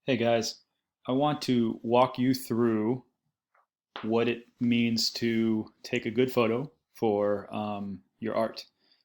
Hey guys, I want to walk you through what it means to take a good photo for your art,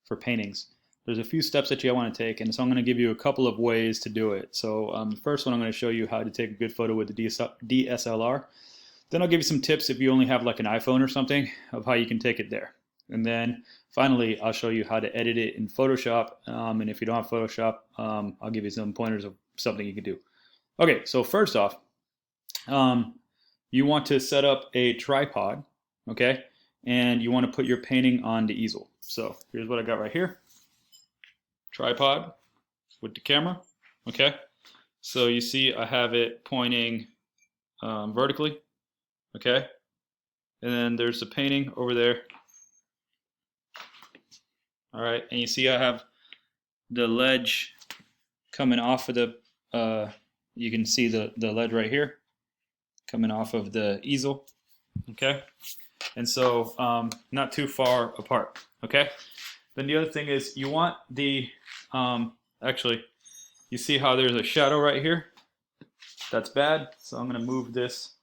for paintings. There's a few steps that you want to take, and so I'm going to give you a couple of ways to do it. So the first one, I'm going to show you how to take a good photo with the DSLR. Then I'll give you some tips if you only have like an iPhone or something of how you can take it there. And then finally, I'll show you how to edit it in Photoshop. And if you don't have Photoshop, I'll give you some pointers of something you can do. Okay, so first off, um, you want to set up a tripod, okay? And you want to put your painting on the easel. So here's what I got right here. Tripod with the camera, okay? So you see I have it pointing vertically, okay? And then there's the painting over there. All right, and you see I have the ledge coming off of the, you can see the ledge right here coming off of the easel, okay? And so not too far apart, okay? Then the other thing is you want the, actually, you see how there's a shadow right here? That's bad, so I'm gonna move this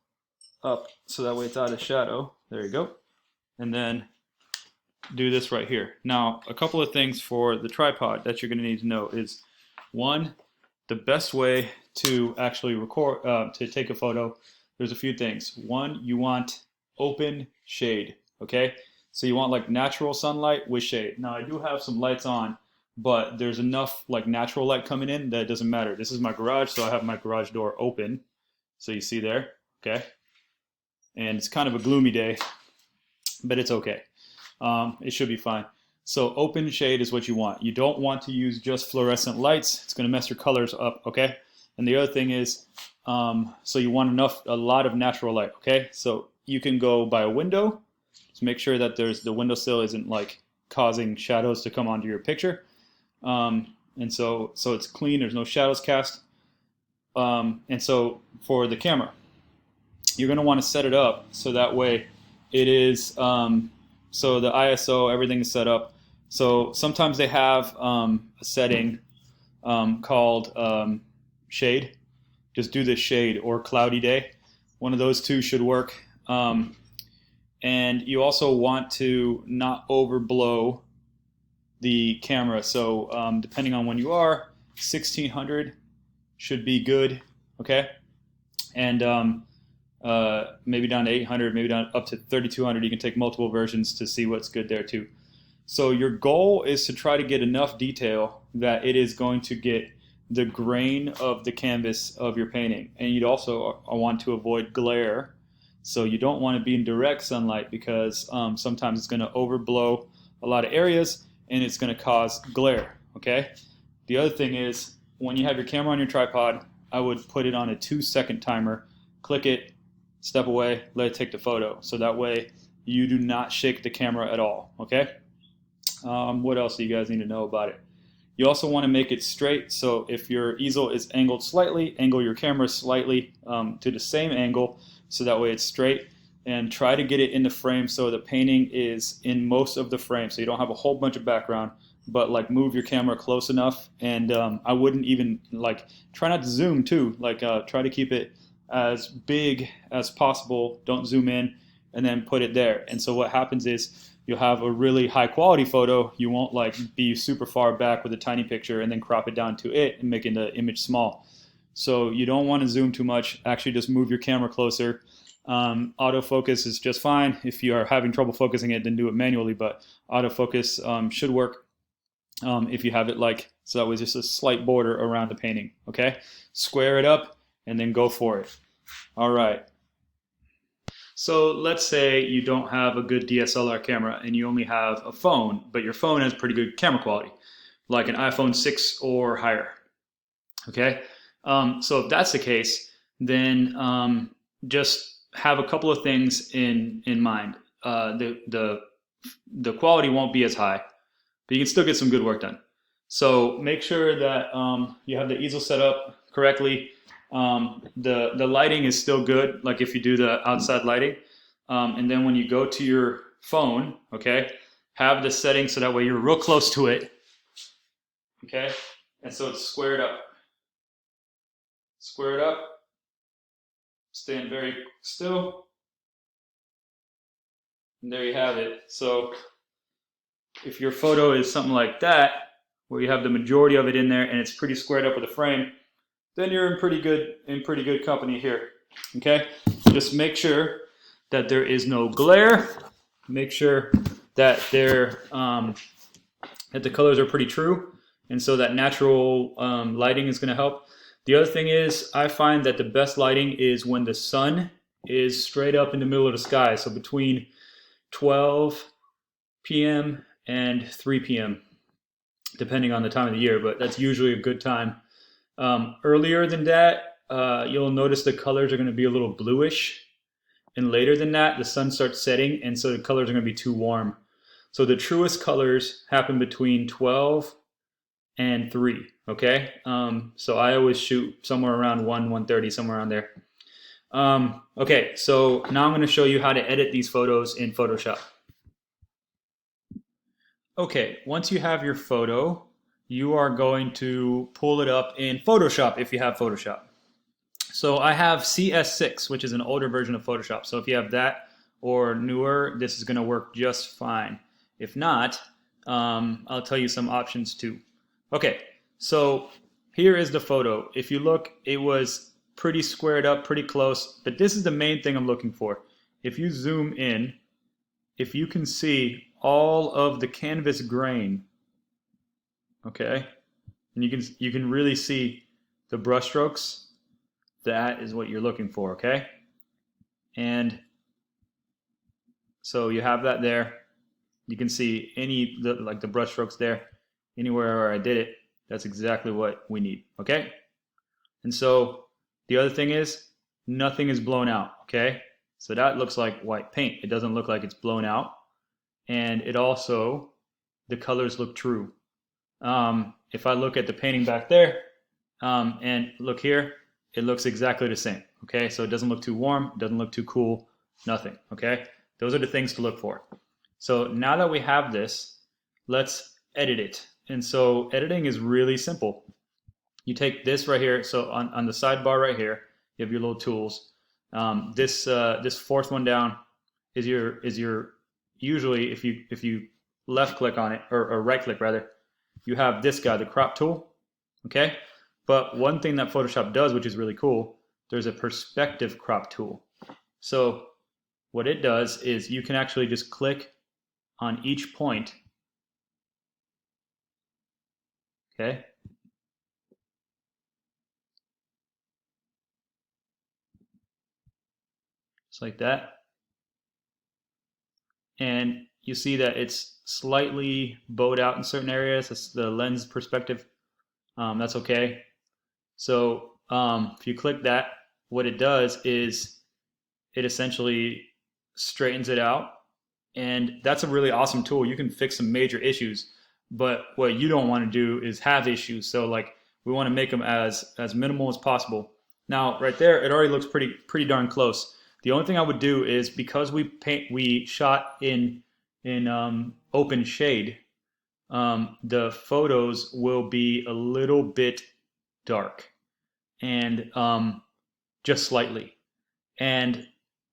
up so that way it's out of shadow. There you go. And then do this right here. Now, a couple of things for the tripod that you're gonna need to know is, one, the best way to actually record, to take a photo, there's a few things. One, you want open shade, okay? So you want like natural sunlight with shade. Now I do have some lights on, but there's enough like natural light coming in that it doesn't matter. This is my garage, so I have my garage door open. So you see there, okay? And it's kind of a gloomy day, but it's okay. It should be fine. So open shade is what you want. You don't want to use just fluorescent lights. It's going to mess your colors up, okay? And the other thing is, so you want a lot of natural light, okay? So you can go by a window. Just make sure that the windowsill isn't like causing shadows to come onto your picture. And so it's clean, there's no shadows cast. And so for the camera, you're going to want to set it up so that way it is, so the ISO, everything is set up. So sometimes they have a setting called shade. Just do this shade or cloudy day. One of those two should work. And you also want to not overblow the camera. So depending on when you are, 1600 should be good, okay? And maybe down to 800, maybe down up to 3200. You can take multiple versions to see what's good there too. So your goal is to try to get enough detail that it is going to get the grain of the canvas of your painting. And you'd also want to avoid glare. So you don't want to be in direct sunlight because sometimes it's going to overblow a lot of areas and it's going to cause glare, okay? The other thing is when you have your camera on your tripod, I would put it on a 2-second timer, click it, step away, let it take the photo. So that way you do not shake the camera at all, okay? What else do you guys need to know about it? You also want to make it straight, so if your easel is angled slightly, angle your camera slightly to the same angle, so that way it's straight, and try to get it in the frame so the painting is in most of the frame, so you don't have a whole bunch of background, but like move your camera close enough, and I wouldn't even like, try not to zoom too, like try to keep it as big as possible, don't zoom in, and then put it there. And so what happens is you'll have a really high quality photo. You won't like be super far back with a tiny picture and then crop it down to it and making the image small. So you don't want to zoom too much. Actually, just move your camera closer. Autofocus is just fine. If you are having trouble focusing it, then do it manually, but autofocus should work if you have it like, so that was just a slight border around the painting, okay? Square it up and then go for it. All right. So let's say you don't have a good DSLR camera and you only have a phone, but your phone has pretty good camera quality, like an iPhone 6 or higher. Okay, so if that's the case, then just have a couple of things in mind. The quality won't be as high, but you can still get some good work done. So make sure that you have the easel set up correctly. The lighting is still good, like if you do the outside lighting. And then when you go to your phone, okay, have the setting so that way you're real close to it, okay, and so it's squared up. Square it up, stand very still, and there you have it. So if your photo is something like that, where you have the majority of it in there and it's pretty squared up with a frame, then you're in pretty good company here. Okay? Just make sure that there is no glare. Make sure that that the colors are pretty true, and so that natural lighting is going to help. The other thing is, I find that the best lighting is when the sun is straight up in the middle of the sky, so between 12 p.m. and 3 p.m., depending on the time of the year, but that's usually a good time. Earlier than that, you'll notice the colors are going to be a little bluish, and later than that, the sun starts setting, and so the colors are going to be too warm. So the truest colors happen between 12 and 3, okay? So I always shoot somewhere around 1:30, somewhere around there. Okay, so now I'm going to show you how to edit these photos in Photoshop. Okay, once you have your photo, you are going to pull it up in Photoshop if you have Photoshop. So I have CS6, which is an older version of Photoshop. So if you have that or newer, this is going to work just fine. If not, I'll tell you some options too. Okay, so here is the photo. If you look, it was pretty squared up, pretty close, but this is the main thing I'm looking for. If you zoom in, if you can see all of the canvas grain, okay, and you can really see the brush strokes, that is what you're looking for, okay? And so you have that there. You can see like the brush strokes there. Anywhere where I did it, that's exactly what we need, okay? And so the other thing is, nothing is blown out, okay? So that looks like white paint. It doesn't look like it's blown out. And it also, the colors look true. If I look at the painting back there, and look here, it looks exactly the same, okay? So it doesn't look too warm, it doesn't look too cool, nothing, okay? Those are the things to look for. So now that we have this, let's edit it. And so editing is really simple. You take this right here, so on the sidebar right here, you have your little tools. This fourth one down is your usually if you left click on it, or right click rather, you have this guy, the crop tool, okay? But one thing that Photoshop does, which is really cool, there's a perspective crop tool. So what it does is you can actually just click on each point, okay? Just like that. And you see that it's slightly bowed out in certain areas. That's the lens perspective. That's okay. So if you click that, what it does is it essentially straightens it out. And that's a really awesome tool. You can fix some major issues, but what you don't want to do is have issues. So like we want to make them as minimal as possible. Now right there, it already looks pretty darn close. The only thing I would do is, because we shot in open shade, the photos will be a little bit dark, and just slightly, and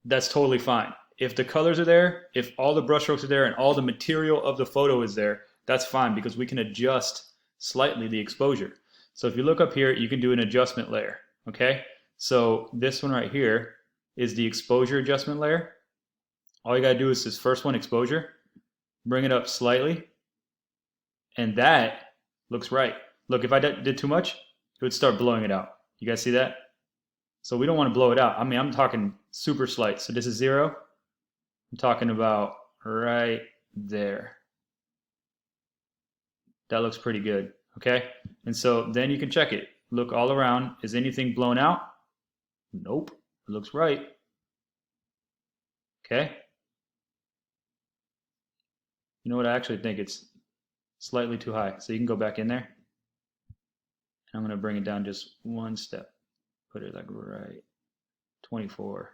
that's totally fine. If the colors are there, if all the brushstrokes are there, and all the material of the photo is there, that's fine, because we can adjust slightly the exposure. So if you look up here, you can do an adjustment layer, okay? So this one right here is the exposure adjustment layer. All you gotta do is this first one, exposure, bring it up slightly, and that looks right. Look, if I did too much, it would start blowing it out. You guys see that? So we don't want to blow it out. I mean, I'm talking super slight. So this is 0. I'm talking about right there. That looks pretty good, okay? And so then you can check it. Look all around. Is anything blown out? Nope. It looks right. Okay? You know what? I actually think it's slightly too high. So you can go back in there. And I'm going to bring it down just one step. Put it like right 24.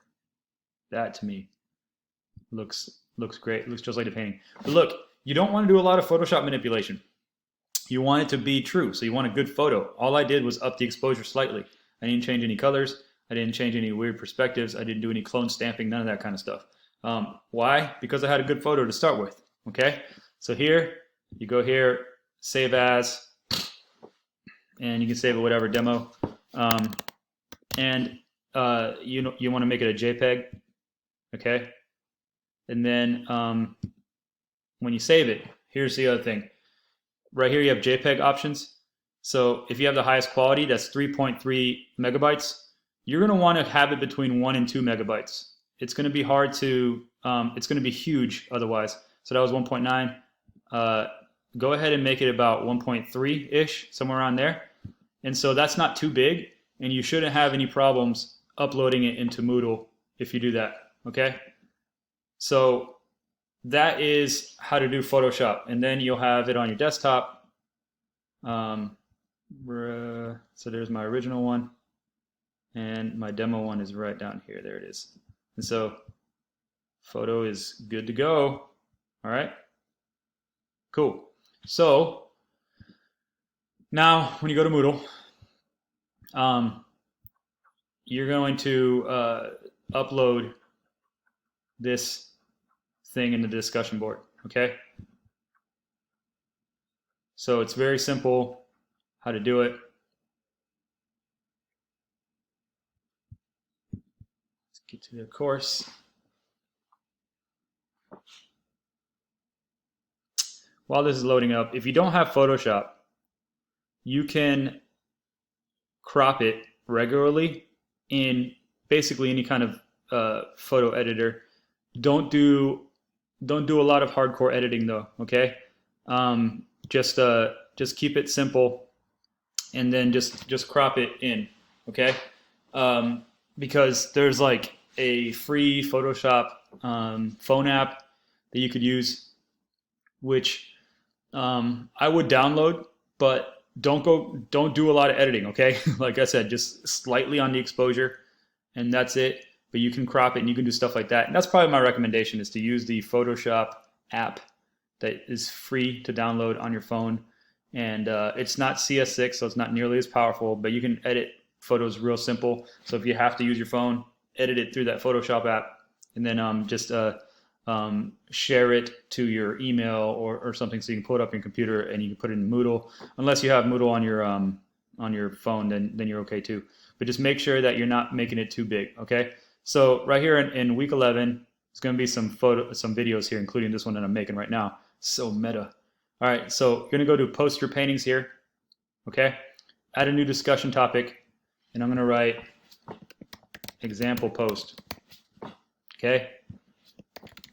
That to me looks great. It looks just like the painting. But look, you don't want to do a lot of Photoshop manipulation. You want it to be true. So you want a good photo. All I did was up the exposure slightly. I didn't change any colors. I didn't change any weird perspectives. I didn't do any clone stamping, none of that kind of stuff. Why? Because I had a good photo to start with. Okay, so here, you go here, save as, and you can save it whatever demo. And you want to make it a JPEG, okay? And then when you save it, here's the other thing. Right here you have JPEG options. So if you have the highest quality, that's 3.3 megabytes, you're going to want to have it between 1 and 2 megabytes. It's going to be hard to, it's going to be huge otherwise. So that was 1.9. Go ahead and make it about 1.3-ish, somewhere around there. And so that's not too big, and you shouldn't have any problems uploading it into Moodle if you do that, okay? So that is how to do Photoshop, and then you'll have it on your desktop. So there's my original one, and my demo one is right down here. There it is. And so photo is good to go. All right, cool. So now when you go to Moodle, you're going to upload this thing in the discussion board, okay? So it's very simple how to do it. Let's get to the course. While this is loading up, if you don't have Photoshop, you can crop it regularly in basically any kind of photo editor. Don't do a lot of hardcore editing though, okay? Just keep it simple, and then just crop it in, okay? Because there's like a free Photoshop phone app that you could use, which I would download, but don't do a lot of editing, okay? Like I said, just slightly on the exposure, and that's it. But you can crop it and you can do stuff like that. And that's probably my recommendation, is to use the Photoshop app that is free to download on your phone. And it's not CS6, so it's not nearly as powerful, but you can edit photos real simple. So if you have to use your phone, edit it through that Photoshop app, and then just share it to your email or something, so you can pull it up on your computer and you can put it in Moodle. Unless you have Moodle on your phone, then you're okay too. But just make sure that you're not making it too big, okay? So right here in week 11, there's going to be some videos here, including this one that I'm making right now. So meta. All right, so you're going to go to post your paintings here, okay? Add a new discussion topic, and I'm going to write example post, okay?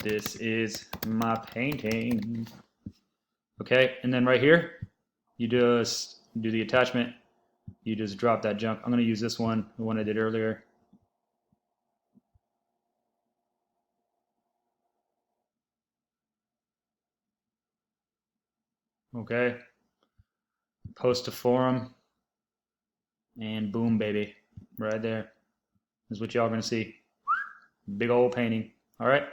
This is my painting, okay? And then right here, you just do the attachment. You just drop that junk. I'm going to use this one, the one I did earlier. Okay, post to forum, and boom, baby, right there is what y'all gonna see. Big old painting. All right,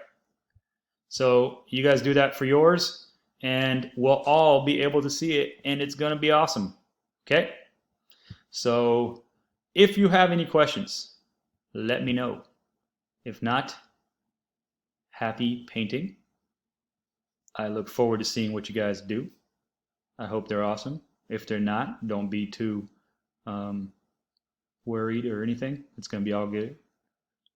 so you guys do that for yours, and we'll all be able to see it, and it's gonna be awesome. Okay, so if you have any questions, let me know. If not, happy painting. I look forward to seeing what you guys do. I hope they're awesome. If they're not, don't be too worried or anything. It's going to be all good.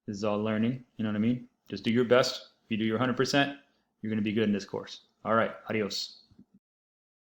This is all learning. You know what I mean? Just do your best. If you do your 100%, you're going to be good in this course. All right. Adios.